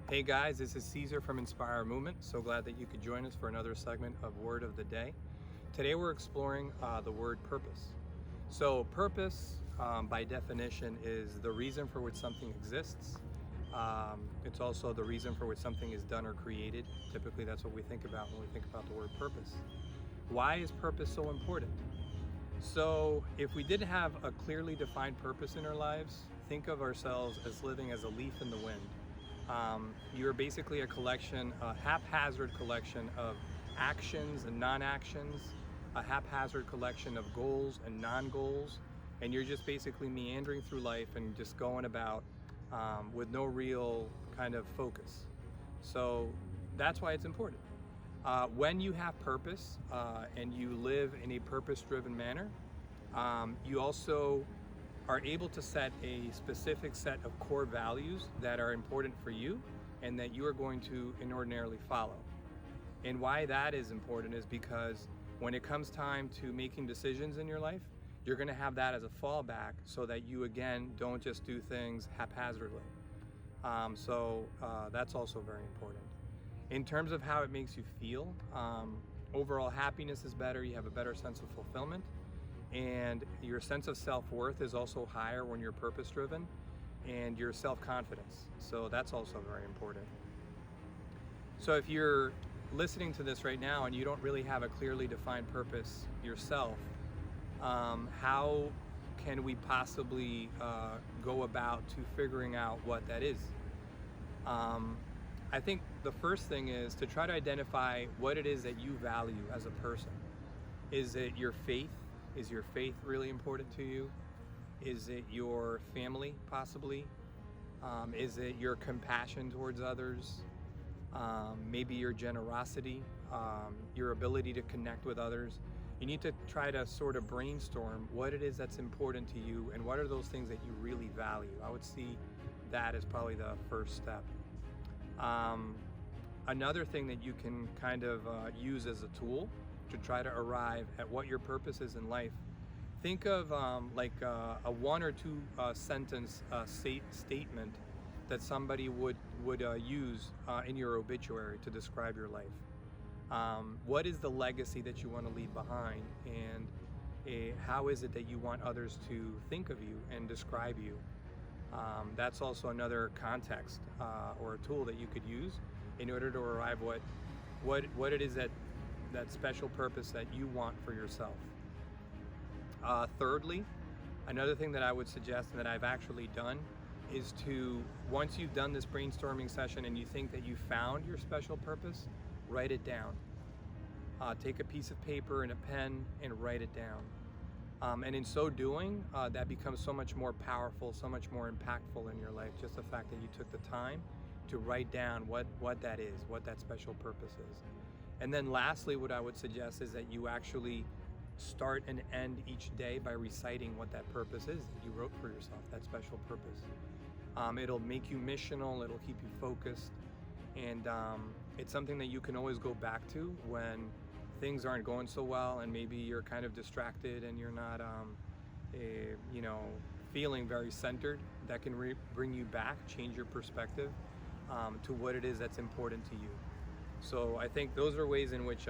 Hey guys, this is Caesar from Inspire Movement. So glad that you could join us for another segment of Word of the Day. Today we're exploring the word purpose. So purpose, by definition, is the reason for which something exists. It's also the reason for which something is done or created. Typically that's what we think about when we think about the word purpose. Why is purpose so important? So if we didn't have a clearly defined purpose in our lives, think of ourselves as living as a leaf in the wind. You're basically a haphazard collection of actions and non-actions, a haphazard collection of goals and non-goals, and you're just basically meandering through life and just going about with no real kind of focus. So that's why it's important. When you have purpose and you live in a purpose-driven manner, you also are able to set a specific set of core values that are important for you and that you are going to inordinately follow. And why that is important is because when it comes time to making decisions in your life, you're going to have that as a fallback so that you again don't just do things haphazardly. That's also very important. In terms of how it makes you feel, overall happiness is better, you have a better sense of fulfillment, and your sense of self-worth is also higher when you're purpose-driven, and your self-confidence. So that's also very important. So if you're listening to this right now and you don't really have a clearly defined purpose yourself, how can we possibly go about to figuring out what that is? I think the first thing is to try to identify what it is that you value as a person. Is it your faith? Is your faith really important to you? Is it your family, possibly? Is it your compassion towards others? Maybe your generosity, your ability to connect with others. You need to try to sort of brainstorm what it is that's important to you and what are those things that you really value. I would see that as probably the first step. Another thing that you can kind of use as a tool to try to arrive at what your purpose is in life. Think of a one or two sentence statement that somebody would use in your obituary to describe your life. What is the legacy that you want to leave behind, and how is it that you want others to think of you and describe you? That's also another context or a tool that you could use in order to arrive what it is that special purpose that you want for yourself. Thirdly, another thing that I would suggest and that I've actually done is to, once you've done this brainstorming session and you think that you found your special purpose, write it down. Take a piece of paper and a pen and write it down. And in so doing, that becomes so much more powerful, so much more impactful in your life. Just the fact that you took the time to write down what that is, what that special purpose is. And then lastly, what I would suggest is that you actually start and end each day by reciting what that purpose is that you wrote for yourself, that special purpose. It'll make you missional, it'll keep you focused, and it's something that you can always go back to when things aren't going so well and maybe you're kind of distracted and you're not feeling very centered. That can bring you back, change your perspective to what it is that's important to you. So I think those are ways in which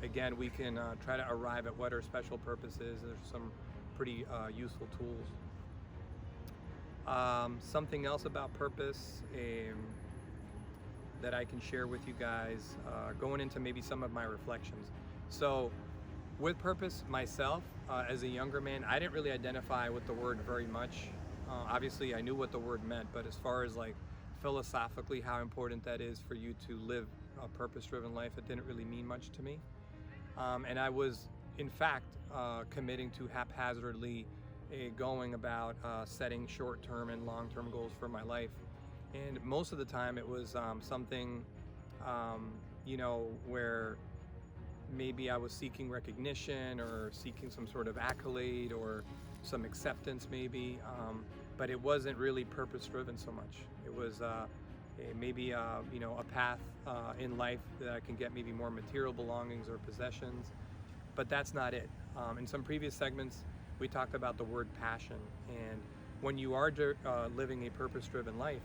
again, we can try to arrive at what our special purpose is. There's some pretty useful tools. Something else about purpose that I can share with you guys, going into maybe some of my reflections. So with purpose myself, as a younger man, I didn't really identify with the word very much. Obviously, I knew what the word meant, but as far as like philosophically how important that is for you to live a purpose-driven life, it didn't really mean much to me. And I was, in fact, committing to haphazardly going about setting short-term and long-term goals for my life. And most of the time it was something, where maybe I was seeking recognition or seeking some sort of accolade or some acceptance maybe, but it wasn't really purpose-driven so much. It was maybe a path in life that I can get maybe more material belongings or possessions, but that's not it. In some previous segments, we talked about the word passion, and when you are living a purpose-driven life,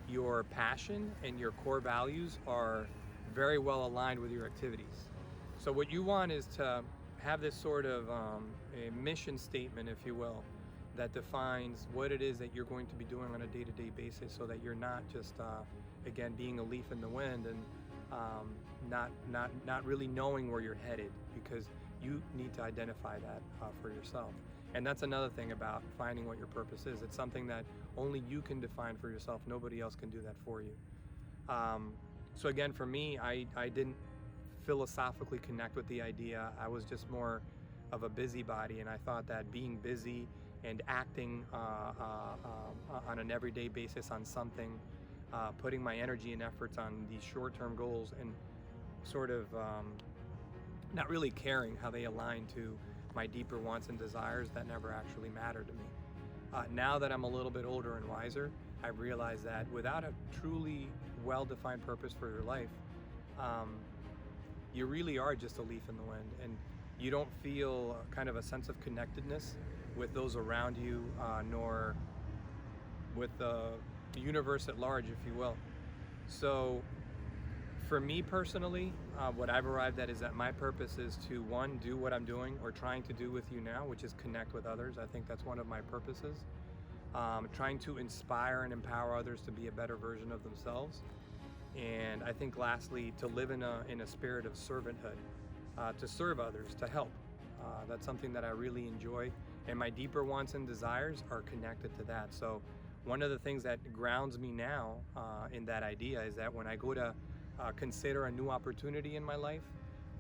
your passion and your core values are very well aligned with your activities. So what you want is to have this sort of a mission statement, if you will, that defines what it is that you're going to be doing on a day-to-day basis, so that you're not just again being a leaf in the wind and not really knowing where you're headed, because you need to identify that for yourself. And that's another thing about finding what your purpose is. It's something that only you can define for yourself. Nobody else can do that for you. So again, for me, I didn't philosophically connect with the idea. I was just more of a busybody, and I thought that being busy and acting on an everyday basis on something, putting my energy and efforts on these short-term goals and sort of not really caring how they align to my deeper wants and desires, that never actually mattered to me. Now that I'm a little bit older and wiser, I realize that without a truly well-defined purpose for your life, you really are just a leaf in the wind, and you don't feel kind of a sense of connectedness with those around you, nor with the universe at large, if you will. So for me personally, what I've arrived at is that my purpose is to, one, do what I'm doing or trying to do with you now, which is connect with others. I think that's one of my purposes. Trying to inspire and empower others to be a better version of themselves. And I think lastly, to live in a spirit of servanthood, to serve others, to help. That's something that I really enjoy, and my deeper wants and desires are connected to that. So one of the things that grounds me now in that idea is that when I go to consider a new opportunity in my life,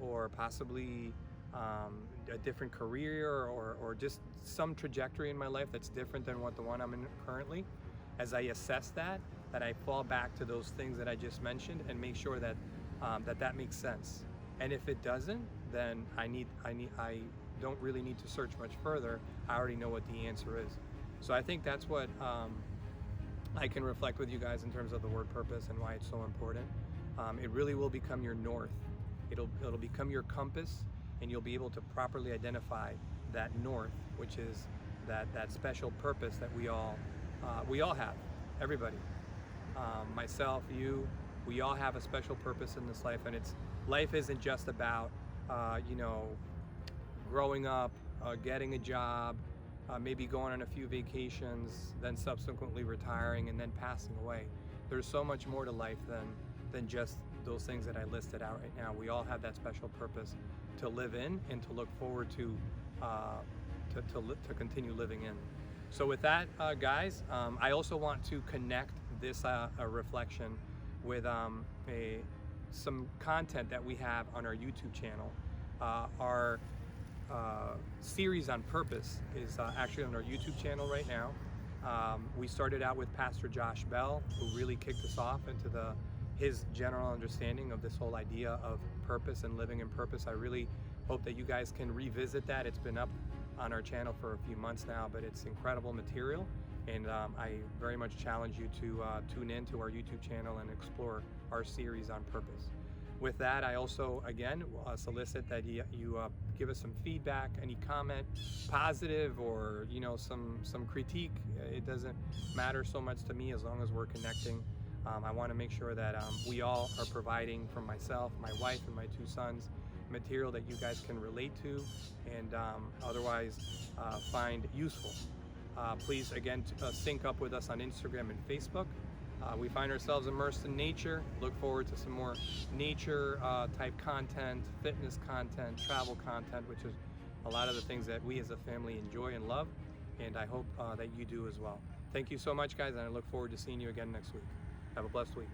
or possibly a different career, or just some trajectory in my life that's different than what the one I'm in currently, as I assess that I fall back to those things that I just mentioned and make sure that that makes sense. And if it doesn't, then I don't really need to search much further. I already know what the answer is. So I think that's what I can reflect with you guys in terms of the word purpose and why it's so important. It really will become your north. It'll become your compass, and you'll be able to properly identify that north, which is that special purpose that we all have. Everybody, myself, you, we all have a special purpose in this life, and life isn't just about growing up, getting a job, maybe going on a few vacations, then subsequently retiring and then passing away. There's so much more to life than just those things that I listed out right now. We all have that special purpose to live in and to look forward to continue living in. So with that, guys, I also want to connect this reflection with some content that we have on our YouTube channel. Our series on purpose is actually on our YouTube channel right now. We started out with Pastor Josh Bell, who really kicked us off into his general understanding of this whole idea of purpose and living in purpose. I really hope that you guys can revisit that. It's been up on our channel for a few months now, but it's incredible material, and I very much challenge you to tune in to our YouTube channel and explore our series on purpose. With that, I also, again, solicit that you give us some feedback, any comment, positive or some critique. It doesn't matter so much to me as long as we're connecting. I want to make sure that we all are providing, from myself, my wife, and my 2 sons, material that you guys can relate to and otherwise find useful. Please, again, sync up with us on Instagram and Facebook. We find ourselves immersed in nature. Look forward to some more nature type content, fitness content, travel content, which is a lot of the things that we as a family enjoy and love, and I hope that you do as well. Thank you so much, guys, and I look forward to seeing you again next week. Have a blessed week.